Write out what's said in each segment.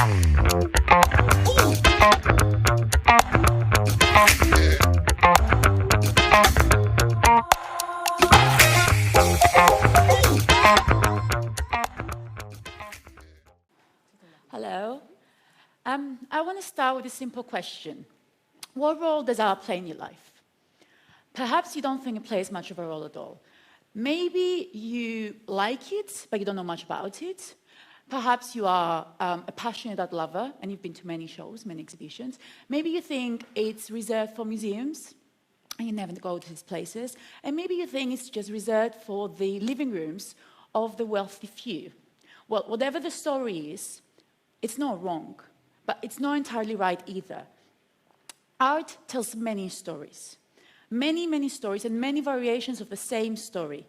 Hello. I want to start with a simple question. What role does art play in your life? Perhaps you don't think it plays much of a role at all. Maybe you like it, but you don't know much about it. Perhaps you are a passionate art lover and you've been to many shows, many exhibitions. Maybe you think it's reserved for museums and you never go to these places. And maybe you think it's just reserved for the living rooms of the wealthy few. Well, whatever the story is, it's not wrong, but it's not entirely right either. Art tells many stories. Many stories and many variations of the same story.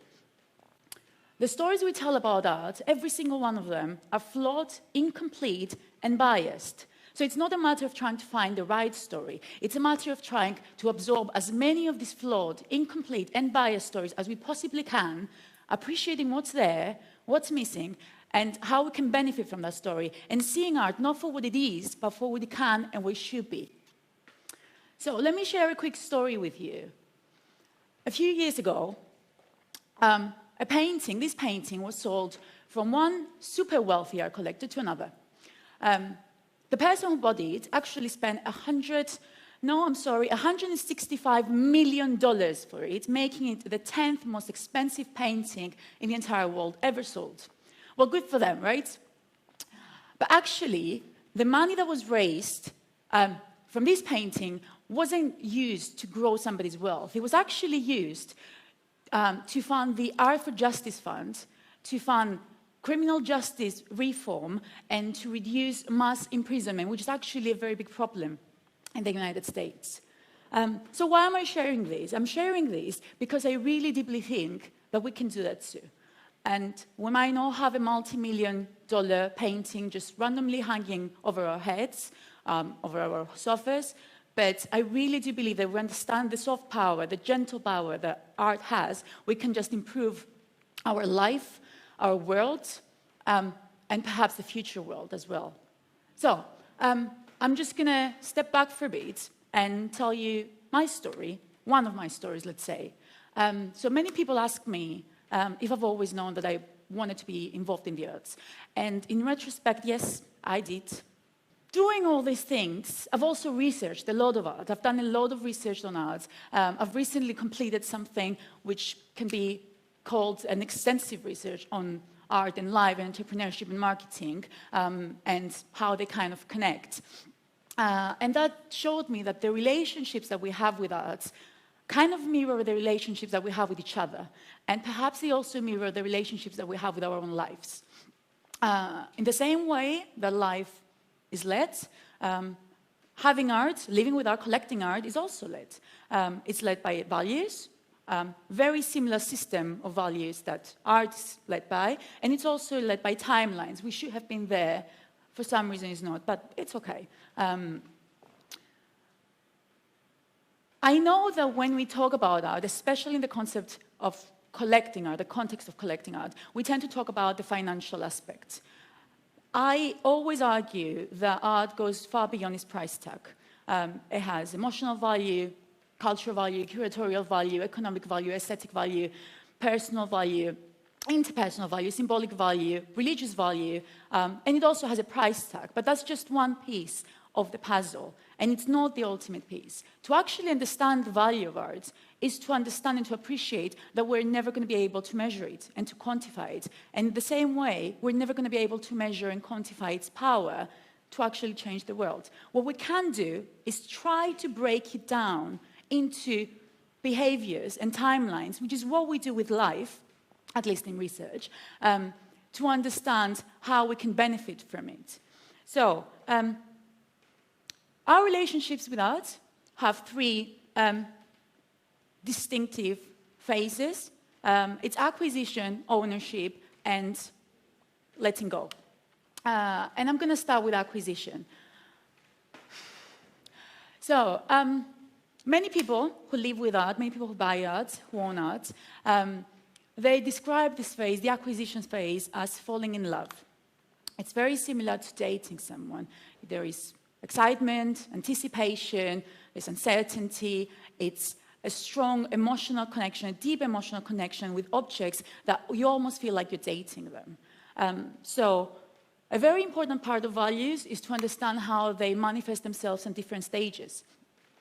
The stories we tell about art, every single one of them, are flawed, incomplete, and biased. So it's not a matter of trying to find the right story. It's a matter of trying to absorb as many of these flawed, incomplete, and biased stories as we possibly can, appreciating what's there, what's missing, and how we can benefit from that story, and seeing art not for what it is, but for what it can and what it should be. So let me share a quick story with you. A few years ago, this painting was sold from one super wealthy art collector to another. The person who bought it actually spent $165 million for it, making it the 10th most expensive painting in the entire world ever sold. Well, good for them, right? But actually, the money that was raised from this painting wasn't used to grow somebody's wealth. It was actually used to fund the Art for Justice Fund, to fund criminal justice reform, and to reduce mass imprisonment, which is actually a very big problem in the United States. So why am I sharing this? I'm sharing this because I really deeply think that we can do that too. And we might not have a multi-million-dollar painting just randomly hanging over our heads, over our sofas, but I really do believe that we understand the soft power, the gentle power that art has. We can just improve our life, our world, and perhaps the future world as well. So I'm just going to step back for a bit and tell you my story, one of my stories, let's say. So many people ask me if I've always known that I wanted to be involved in the arts. And in retrospect, yes, I did. Doing all these things, I've also researched a lot of art. I've done a lot of research on art. I've recently completed something which can be called an extensive research on art and life and entrepreneurship and marketing, and how they kind of connect. And that showed me that the relationships that we have with art kind of mirror the relationships that we have with each other. And perhaps they also mirror the relationships that we have with our own lives. In the same way that life is led, having art, living with art, collecting art is also led. It's led by values, very similar system of values that art is led by, and it's also led by timelines. We should have been there. For some reason it's not, but it's okay. I know that when we talk about art, especially in the concept of collecting art, the context of collecting art, we tend to talk about the financial aspect. I always argue that art goes far beyond its price tag. It has emotional value, cultural value, curatorial value, economic value, aesthetic value, personal value, interpersonal value, symbolic value, religious value, and it also has a price tag. But that's just one piece of the puzzle, and it's not the ultimate piece. To actually understand the value of art is to understand and to appreciate that we're never going to be able to measure it and to quantify it. And in the same way, we're never going to be able to measure and quantify its power to actually change the world. What we can do is try to break it down into behaviors and timelines, which is what we do with life, at least in research, to understand how we can benefit from it. So, our relationships with art have three distinctive phases. It's acquisition, ownership, and letting go. And I'm going to start with acquisition. So, many people who live with art, many people who buy art, who own art, they describe this phase, the acquisition phase, as falling in love. It's very similar to dating someone. There is excitement, anticipation, there's uncertainty, it's a strong emotional connection, a deep emotional connection with objects that you almost feel like you're dating them. So a very important part of values is to understand how they manifest themselves in different stages.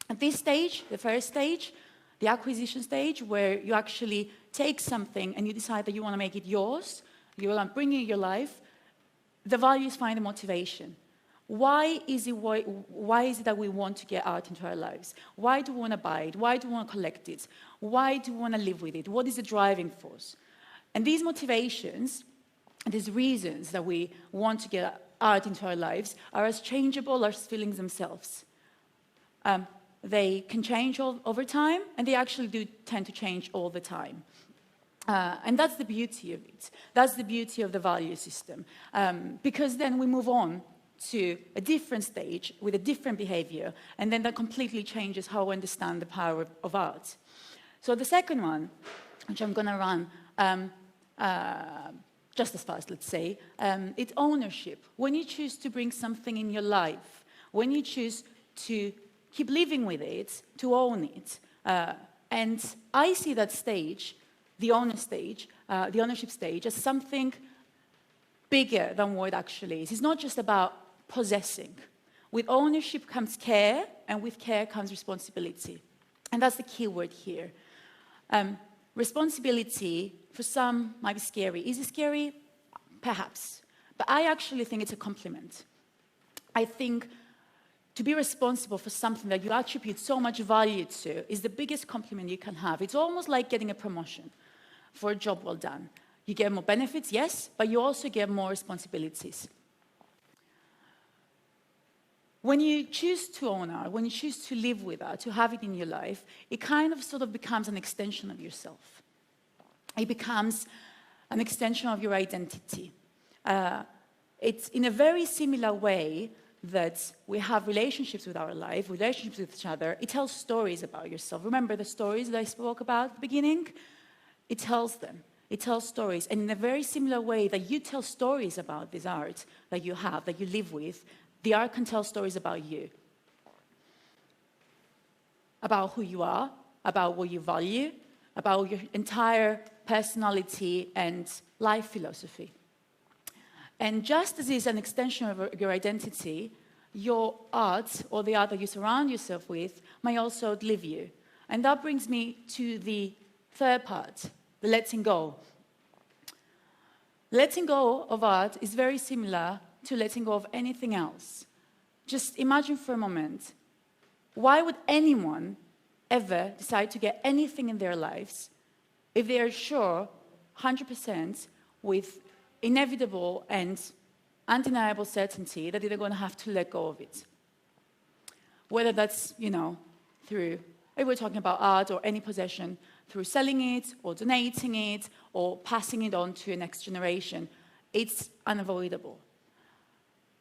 At this stage, the first stage, the acquisition stage, where you actually take something and you decide that you want to make it yours, you want to bring it in your life, the values find the motivation. Why is it that we want to get art into our lives? Why do we want to buy it? Why do we want to collect it? Why do we want to live with it? What is the driving force? And these motivations, these reasons that we want to get art into our lives are as changeable as feelings themselves. They can change over time, and they actually do tend to change all the time. And that's the beauty of it. That's the beauty of the value system. Because then we move on to a different stage with a different behavior, and then that completely changes how we understand the power of art. So the second one, which I'm going to run just as fast, let's say, it's ownership. When you choose to bring something in your life, when you choose to keep living with it, to own it. And I see that stage, the ownership stage, as something bigger than what it actually is. It's not just about possessing. With ownership comes care, and with care comes responsibility. And that's the key word here. Responsibility, for some, might be scary. Is it scary? Perhaps. But I actually think it's a compliment. I think to be responsible for something that you attribute so much value to is the biggest compliment you can have. It's almost like getting a promotion for a job well done. You get more benefits, yes, but you also get more responsibilities. When you choose to own art, when you choose to live with art, to have it in your life, it kind of sort of becomes an extension of yourself. It becomes an extension of your identity. It's in a very similar way that we have relationships with our life, relationships with each other. It tells stories about yourself. Remember the stories that I spoke about at the beginning? It tells them. It tells stories. And in a very similar way that you tell stories about this art that you have, that you live with, the art can tell stories about you. About who you are, about what you value, about your entire personality and life philosophy. And just as it's an extension of your identity, your art, or the art that you surround yourself with, may also outlive you. And that brings me to the third part, the letting go. Letting go of art is very similar to letting go of anything else. Just imagine for a moment, why would anyone ever decide to get anything in their lives if they are sure, 100%, with inevitable and undeniable certainty that they're going to have to let go of it? Whether that's, through, if we're talking about art or any possession, through selling it or donating it or passing it on to a next generation, it's unavoidable.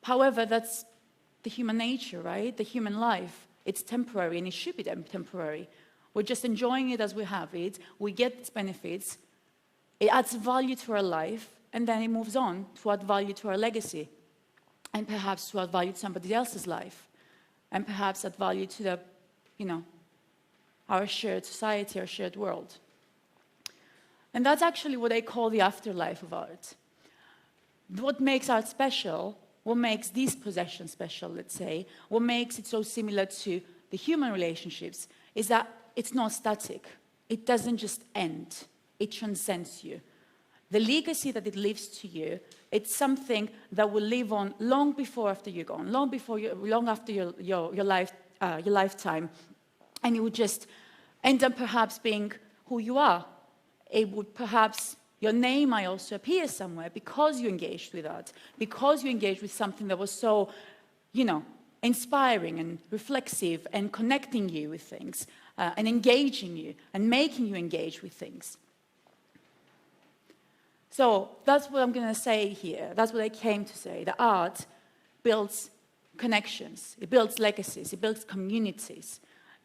However, that's the human nature, right? The human life. It's temporary, and it should be temporary. We're just enjoying it as we have it. We get its benefits. It adds value to our life, and then it moves on to add value to our legacy, and perhaps to add value to somebody else's life, and perhaps add value to the, our shared society, our shared world. And that's actually what I call the afterlife of art. What makes art special, what makes these possessions special, let's say, what makes it so similar to the human relationships, is that it's not static. It doesn't just end. It transcends you. The legacy that it leaves to you, it's something that will live on long before after you're gone, long after your lifetime, and it would just end up perhaps being who you are. It would perhaps, your name might also appear somewhere because you engaged with art, because you engaged with something that was so, inspiring and reflexive and connecting you with things, and engaging you and making you engage with things. So that's what I'm going to say here. That's what I came to say. The art builds connections. It builds legacies. It builds communities.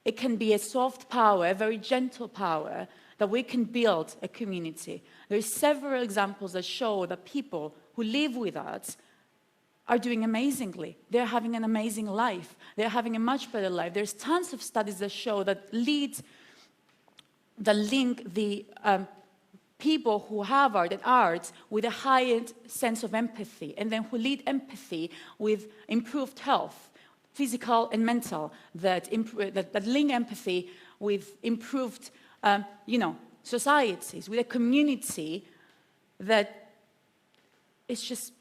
It can be a soft power, a very gentle power, that we can build a community. There are several examples that show that people who live with art are doing amazingly. They're having an amazing life. They're having a much better life. There's tons of studies that show that link the people who have art and arts with a higher sense of empathy, and then who lead empathy with improved health, physical and mental, that link empathy with improved, societies, with a community that is just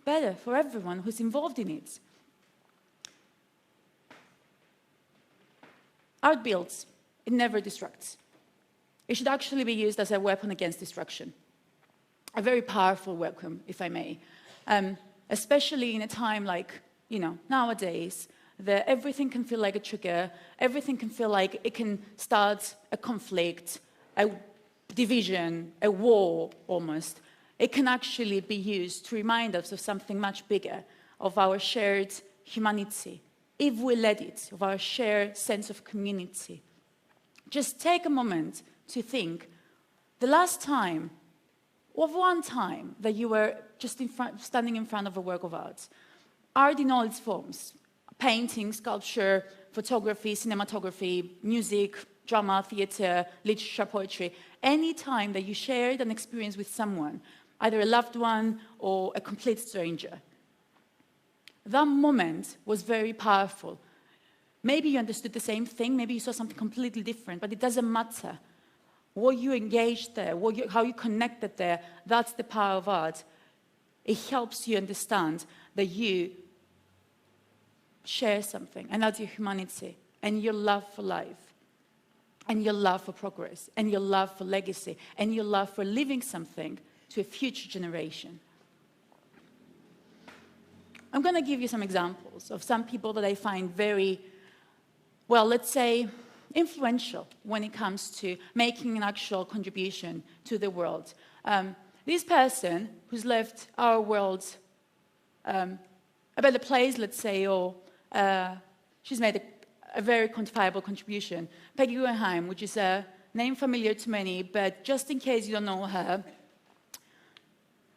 better for everyone who's involved in it. Art builds, it never destructs. It should actually be used as a weapon against destruction. A very powerful weapon, if I may. Especially in a time like, nowadays, that everything can feel like a trigger, everything can feel like it can start a conflict, a division, a war almost. It can actually be used to remind us of something much bigger, of our shared humanity, if we let it, of our shared sense of community. Just take a moment to think, the last time, one time that you were just standing in front of a work of art in all its forms, painting, sculpture, photography, cinematography, music, drama, theater, literature, poetry, any time that you shared an experience with someone, either a loved one or a complete stranger. That moment was very powerful. Maybe you understood the same thing, maybe you saw something completely different, but it doesn't matter. What you engaged there, how you connected there, that's the power of art. It helps you understand that you share something, and that's your humanity, and your love for life, and your love for progress, and your love for legacy, and your love for leaving something to a future generation. I'm going to give you some examples of some people that I find very, well, let's say, influential when it comes to making an actual contribution to the world. This person who's left our world a better place, let's say, or she's made a very quantifiable contribution. Peggy Guggenheim, which is a name familiar to many, but just in case you don't know her,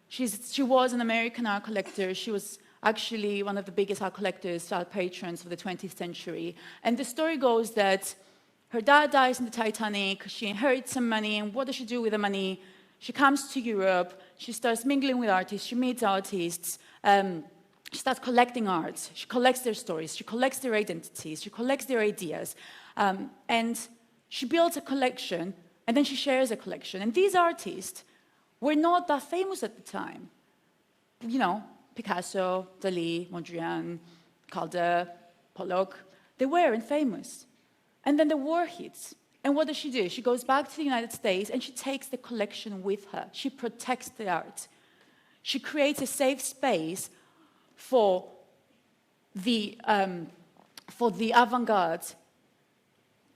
she was an American art collector. She was actually one of the biggest art collectors, art patrons of the 20th century. And the story goes that her dad dies in the Titanic, she inherits some money, and what does she do with the money? She comes to Europe, she starts mingling with artists, she meets artists, she starts collecting art, she collects their stories, she collects their identities, she collects their ideas, and she builds a collection, and then she shares a collection. And these artists were not that famous at the time. Picasso, Dalí, Mondrian, Calder, Pollock, they weren't famous. And then the war hits. And what does she do? She goes back to the United States and she takes the collection with her. She protects the art. She creates a safe space for the avant-garde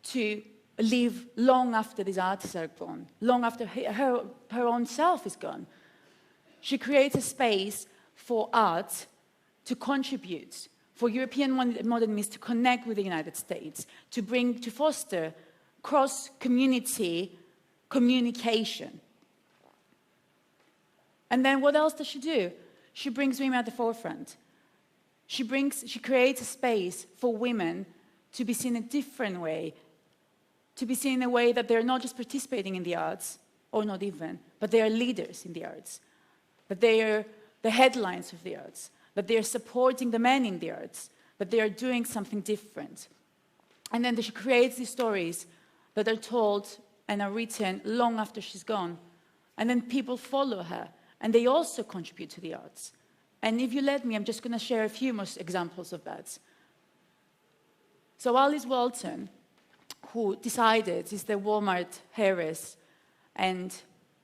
to live long after these artists are gone, long after her own self is gone. She creates a space for art to contribute, for European modernists to connect with the United States, to foster cross-community communication. And then what else does she do? She brings women at the forefront. She creates a space for women to be seen a different way, to be seen in a way that they're not just participating in the arts, or not even, but they are leaders in the arts, that they are the headlines of the arts, that they are supporting the men in the arts, that they are doing something different. And then she creates these stories that are told and are written long after she's gone. And then people follow her, and they also contribute to the arts. And if you let me, I'm just going to share a few more examples of that. So Alice Walton, who decided, is the Walmart heiress, and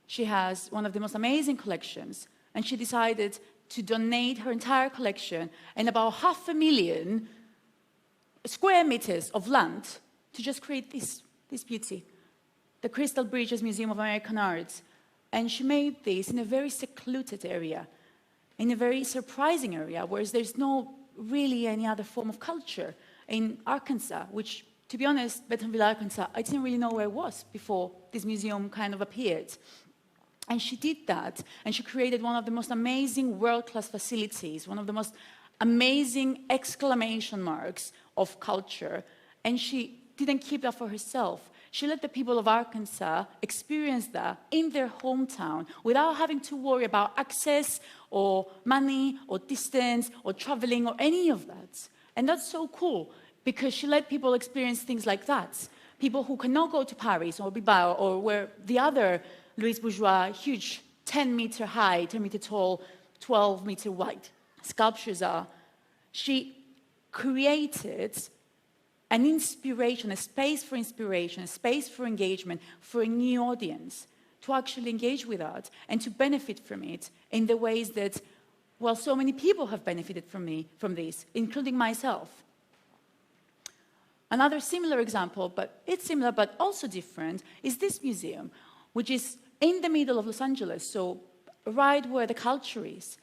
she has one of the most amazing collections, and she decided to donate her entire collection and about 500,000 square meters of land to just create this beauty, the Crystal Bridges Museum of American Art. And she made this in a very secluded area, in a very surprising area, whereas there's no really any other form of culture in Arkansas, which, to be honest, Bentonville, Arkansas, I didn't really know where it was before this museum kind of appeared. And she did that, and she created one of the most amazing world-class facilities, one of the most amazing exclamation marks of culture, and she didn't keep that for herself. She let the people of Arkansas experience that in their hometown without having to worry about access or money or distance or traveling or any of that. And that's so cool because she let people experience things like that. People who cannot go to Paris or Bilbao or where the other Louis Bourgeois huge 10-meter high, 10-meter tall, 12-meter wide sculptures are. She created an inspiration, a space for inspiration, a space for engagement for a new audience to actually engage with art and to benefit from it in the ways that, well, so many people have benefited from this, including myself. Another similar example, but it's similar but also different, is this museum, which is in the middle of Los Angeles, so right where the culture is.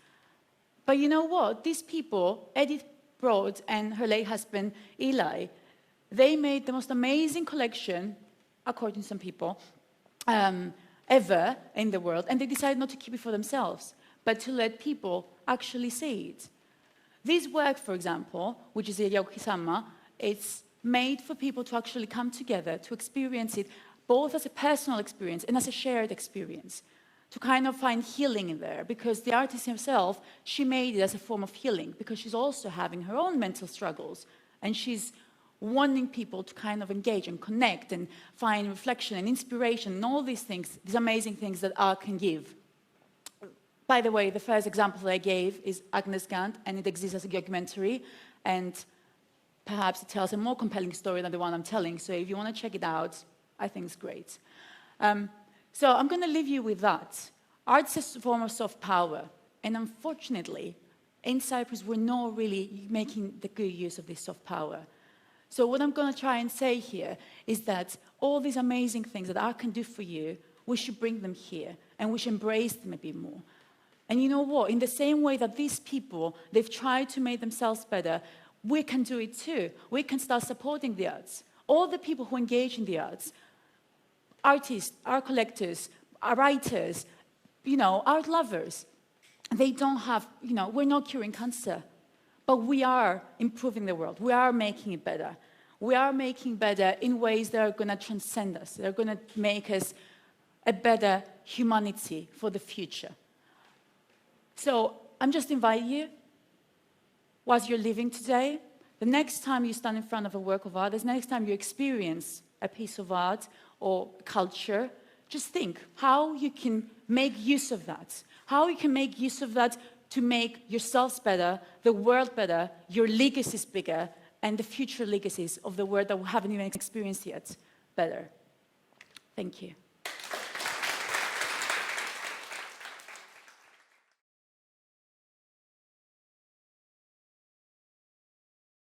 But you know what? These people, Edith Broad and her late husband, Eli, they made the most amazing collection, according to some people, ever in the world, and they decided not to keep it for themselves, but to let people actually see it. This work, for example, which is Yaukisama, it's made for people to actually come together, to experience it, both as a personal experience and as a shared experience, to kind of find healing in there, because the artist herself, she made it as a form of healing, because she's also having her own mental struggles, and she's wanting people to kind of engage and connect and find reflection and inspiration and all these things, these amazing things that art can give. By the way, the first example that I gave is Agnes Gant, and it exists as a documentary, and perhaps it tells a more compelling story than the one I'm telling, so if you want to check it out, I think it's great. So I'm going to leave you with that. Art's a form of soft power, and unfortunately, in Cyprus, we're not really making the good use of this soft power. So what I'm going to try and say here is that all these amazing things that art can do for you, we should bring them here, and we should embrace them a bit more. And you know what? In the same way that these people, they've tried to make themselves better, we can do it too. We can start supporting the arts. All the people who engage in the arts, artists, art collectors, writers, art lovers, they don't have, we're not curing cancer, but we are improving the world. We are making it better. We are making better in ways that are going to transcend us. They're going to make us a better humanity for the future. So I'm just inviting you, whilst you're living today, the next time you stand in front of a work of art, the next time you experience a piece of art or culture, just think how you can make use of that, how you can make use of that to make yourselves better, the world better, your legacies bigger, and the future legacies of the world that we haven't even experienced yet better. Thank you.